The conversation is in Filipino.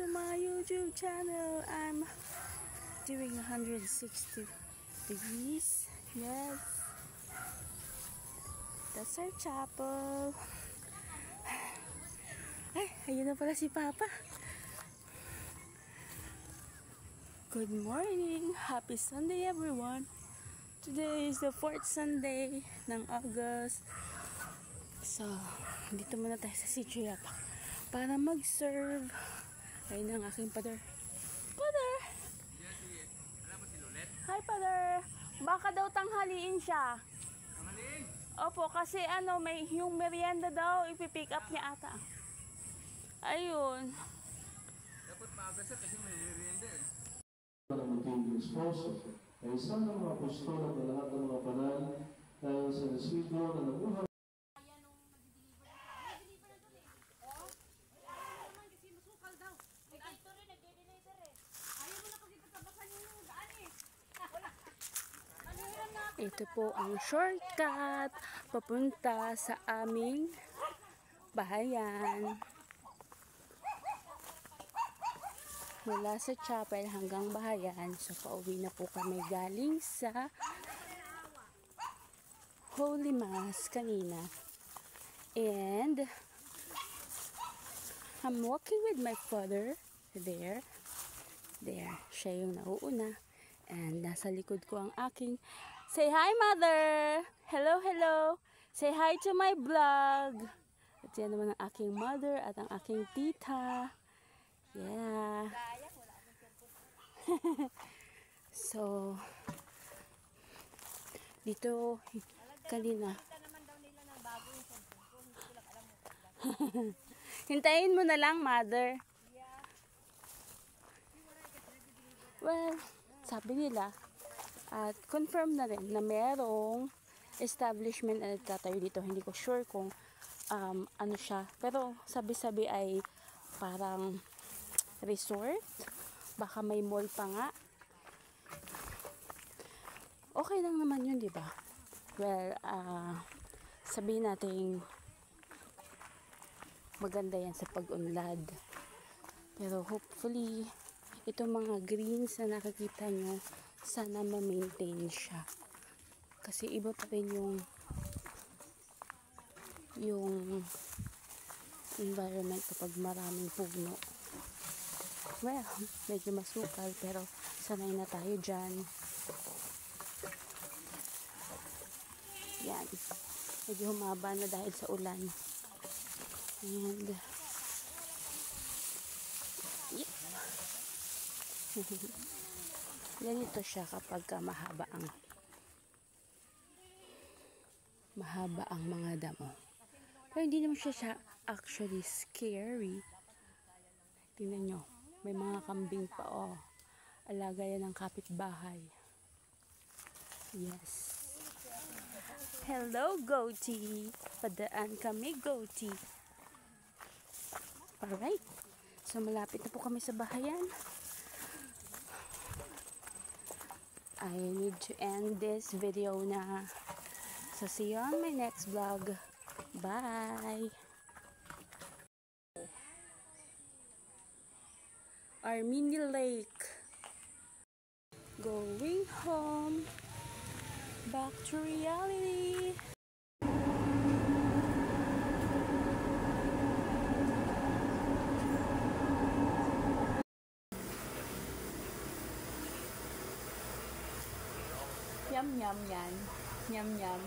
to my YouTube channel. I'm doing 160 degrees. Yes, that's our chapel. Ay, ayun na pala si Papa. Good morning. Happy Sunday, everyone. Today is the 4th Sunday ng August. So, dito muna tayo sa Sitio Yapak para mag-serve. Ayun ang aking father. Father! Hi, father! Baka daw tanghaliin siya. Tanghaliin? Opo, kasi may yung merienda daw, ipipick up niya ata. Ayun. Dapat maaga siya kasi may merienda eh. Ng munting esposo ay isang ng mga apostol at lahat ng mga banal dahil sa resibo na nabuhay. Ito po ang shortcut papunta sa aming bahayan. Mula sa chapel hanggang bahayan. So, pauwi na po kami galing sa Holy Mass kanina. And I'm walking with my father there. There. Siya yung nauuna. And nasa likod ko ang aking... Say hi, mother! Hello, hello! Say hi to my vlog! At yan naman ang aking mother at ang aking tita. Yeah. So, dito kanina. Hintayin mo na lang, mother. Well, sabi nila at confirm na rin na merong establishment na nagtatayo dito. Hindi ko sure kung ano siya. Pero sabi-sabi ay parang resort. Baka may mall pa nga. Okay lang naman yun, di ba? Well, sabihin natin maganda yan sa pag-unlad. Pero hopefully, itong mga greens na nakikita nyo, sana ma-maintain siya. Kasi iba pa rin yung environment kapag maraming puno. Well, medyo masukal pero sanay na tayo dyan. Yan. Medyo humaba na dahil sa ulan. And yeah. Ganito siya kapag mahaba ang mga damo. Pero hindi naman siya actually scary. Tingnan nyo. May mga kambing pa, oh. Alaga yan ng kapitbahay. Yes. Hello, goatee. Padaan kami, goatee. Alright. So, malapit na po kami sa bahayan. I need to end this video na. So, see you on my next vlog. Bye! Our mini lake. Going home. Back to reality. Yum yum yan. Yum yum.